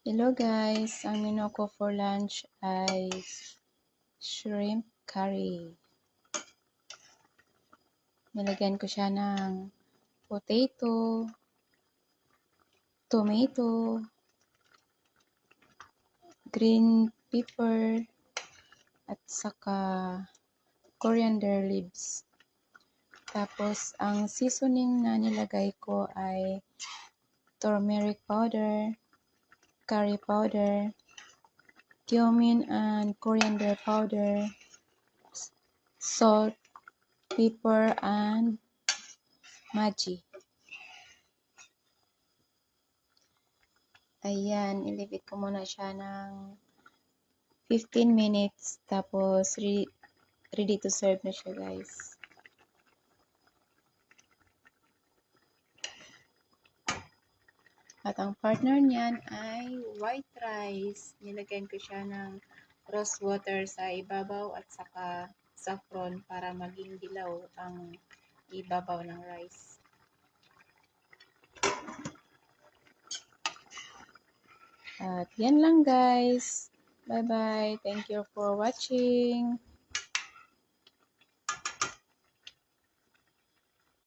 Hello guys, ang menu ko for lunch ay shrimp curry. Nilagyan ko siya ng potato, tomato, green pepper, at saka coriander leaves. Tapos ang seasoning na nilagay ko ay turmeric powder, curry powder, cumin and coriander powder, salt, pepper, and Maggi. Ayan, ilibit ko muna siya ng 15 minutes. Tapos, ready to serve na siya, guys. At ang partner niyan ay white rice. Nilagyan ko siya ng rose water sa ibabaw at saka saffron para maging dilaw ang ibabaw ng rice. At yan lang guys. Bye-bye. Thank you for watching.